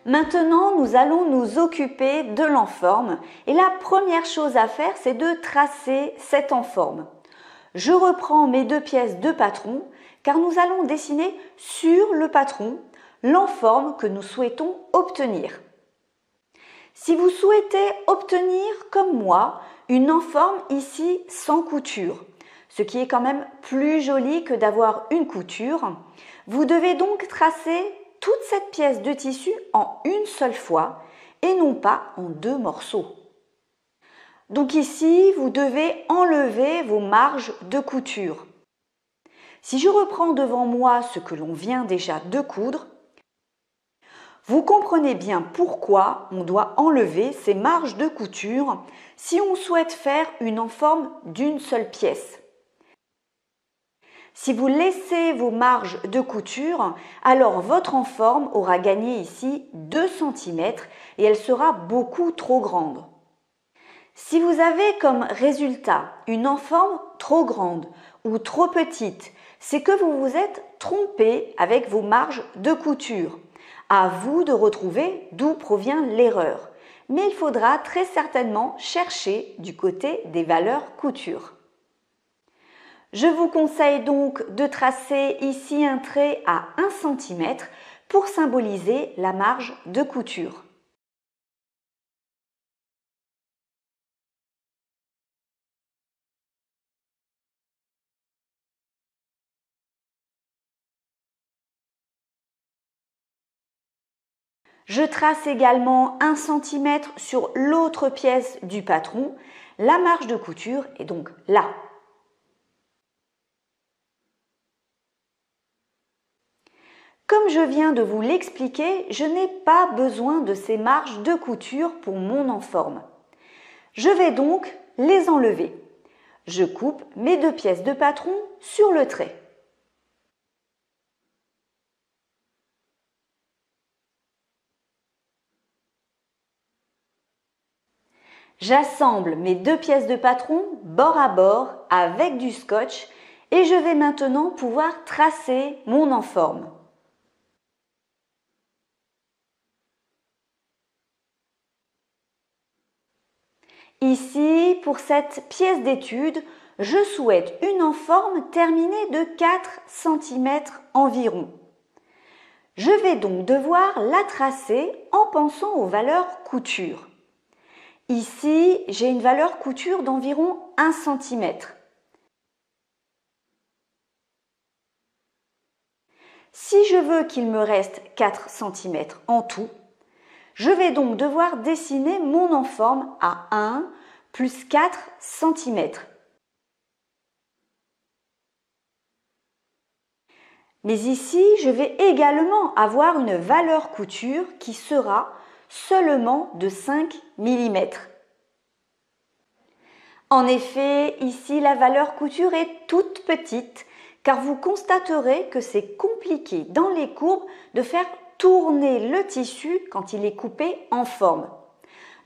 Maintenant, nous allons nous occuper de l'enforme et la première chose à faire, c'est de tracer cette enforme. Je reprends mes 2 pièces de patron car nous allons dessiner sur le patron l'enforme que nous souhaitons obtenir. Si vous souhaitez obtenir, comme moi, une enforme ici sans couture, ce qui est quand même plus joli que d'avoir une couture, vous devez donc tracer toute cette pièce de tissu en une seule fois et non pas en 2 morceaux. Donc ici, vous devez enlever vos marges de couture. Si je reprends devant moi ce que l'on vient déjà de coudre, vous comprenez bien pourquoi on doit enlever ces marges de couture si on souhaite faire une enforme d'une seule pièce. Si vous laissez vos marges de couture, alors votre enforme aura gagné ici 2 cm et elle sera beaucoup trop grande. Si vous avez comme résultat une enforme trop grande ou trop petite, c'est que vous vous êtes trompé avec vos marges de couture. À vous de retrouver d'où provient l'erreur. Mais il faudra très certainement chercher du côté des valeurs couture. Je vous conseille donc de tracer ici un trait à 1 cm pour symboliser la marge de couture. Je trace également 1 cm sur l'autre pièce du patron. La marge de couture est donc là. Comme je viens de vous l'expliquer, je n'ai pas besoin de ces marges de couture pour mon enforme. Je vais donc les enlever. Je coupe mes 2 pièces de patron sur le trait. J'assemble mes 2 pièces de patron bord à bord avec du scotch et je vais maintenant pouvoir tracer mon enforme. Ici, pour cette pièce d'étude, je souhaite une enforme terminée de 4 cm environ. Je vais donc devoir la tracer en pensant aux valeurs couture. Ici, j'ai une valeur couture d'environ 1 cm. Si je veux qu'il me reste 4 cm en tout, je vais donc devoir dessiner mon enforme à 1 plus 4 cm. Mais ici, je vais également avoir une valeur couture qui sera seulement de 5 mm. En effet, ici, la valeur couture est toute petite car vous constaterez que c'est compliqué dans les courbes de faire tourner le tissu quand il est coupé en forme.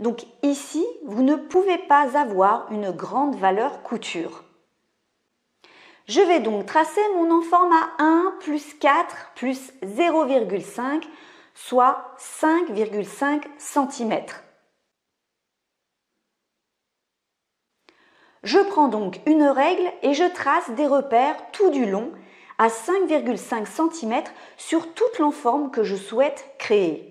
Donc ici, vous ne pouvez pas avoir une grande valeur couture. Je vais donc tracer mon enforme à 1 plus 4 plus 0,5, soit 5,5 cm. Je prends donc une règle et je trace des repères tout du long à 5,5 cm sur toute l'enforme que je souhaite créer.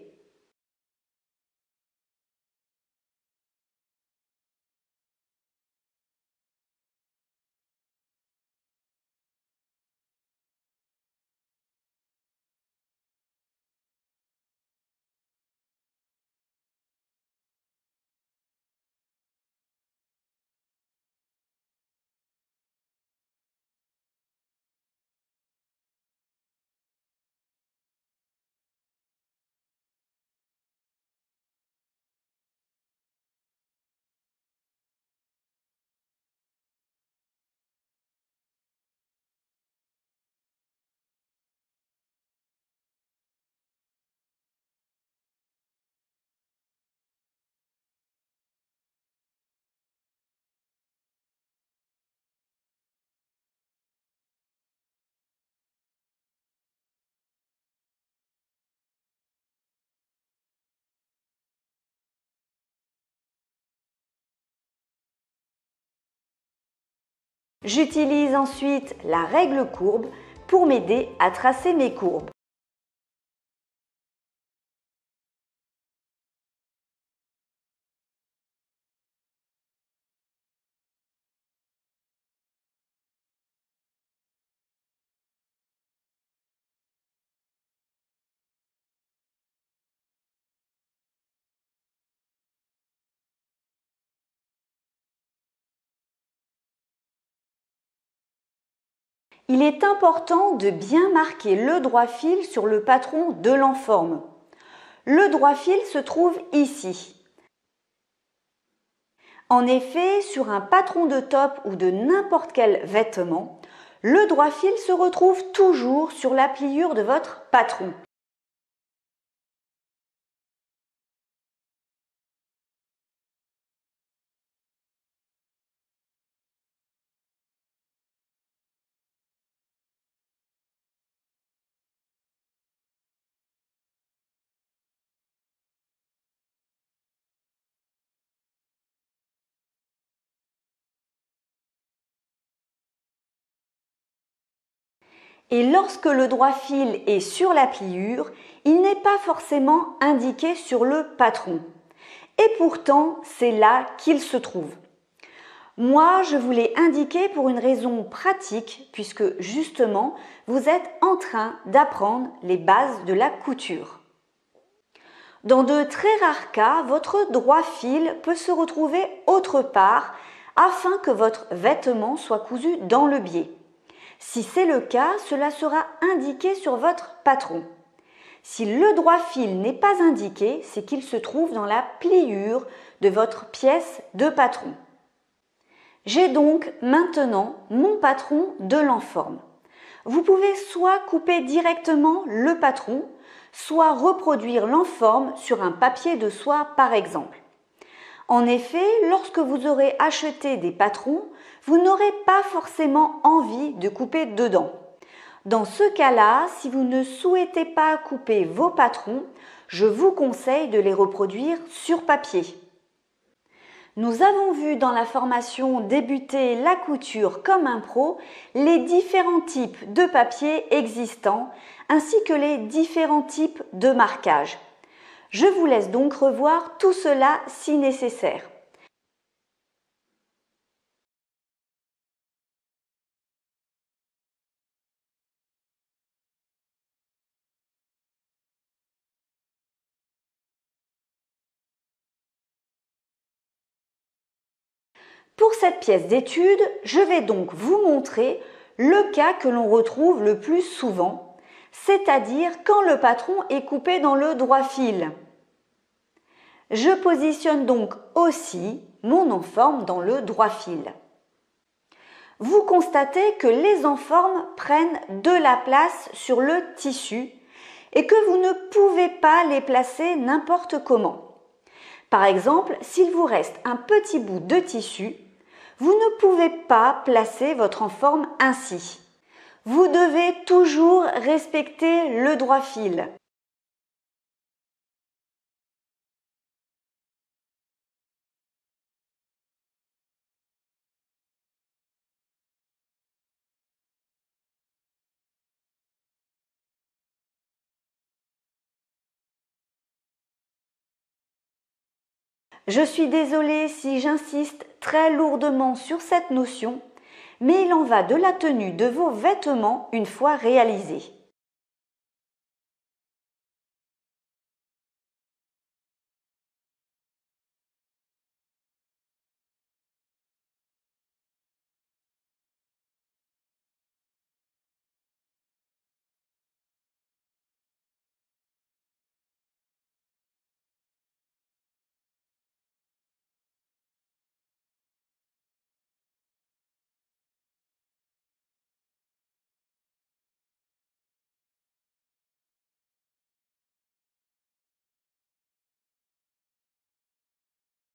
J'utilise ensuite la règle courbe pour m'aider à tracer mes courbes. Il est important de bien marquer le droit fil sur le patron de l'enforme. Le droit fil se trouve ici. En effet, sur un patron de top ou de n'importe quel vêtement, le droit fil se retrouve toujours sur la pliure de votre patron. Et lorsque le droit fil est sur la pliure, il n'est pas forcément indiqué sur le patron. Et pourtant, c'est là qu'il se trouve. Moi, je vous l'ai indiqué pour une raison pratique, puisque justement, vous êtes en train d'apprendre les bases de la couture. Dans de très rares cas, votre droit fil peut se retrouver autre part afin que votre vêtement soit cousu dans le biais. Si c'est le cas, cela sera indiqué sur votre patron. Si le droit fil n'est pas indiqué, c'est qu'il se trouve dans la pliure de votre pièce de patron. J'ai donc maintenant mon patron de l'enforme. Vous pouvez soit couper directement le patron, soit reproduire l'enforme sur un papier de soie par exemple. En effet, lorsque vous aurez acheté des patrons, vous n'aurez pas forcément envie de couper dedans. Dans ce cas-là, si vous ne souhaitez pas couper vos patrons, je vous conseille de les reproduire sur papier. Nous avons vu dans la formation Débuter la couture comme un pro les différents types de papier existants ainsi que les différents types de marquage. Je vous laisse donc revoir tout cela si nécessaire. Pour cette pièce d'étude, je vais donc vous montrer le cas que l'on retrouve le plus souvent, c'est-à-dire quand le patron est coupé dans le droit fil. Je positionne donc aussi mon enforme dans le droit fil. Vous constatez que les enformes prennent de la place sur le tissu et que vous ne pouvez pas les placer n'importe comment. Par exemple, s'il vous reste un petit bout de tissu, vous ne pouvez pas placer votre enforme ainsi. Vous devez toujours respecter le droit fil. Je suis désolée si j'insiste très lourdement sur cette notion, mais il en va de la tenue de vos vêtements une fois réalisée.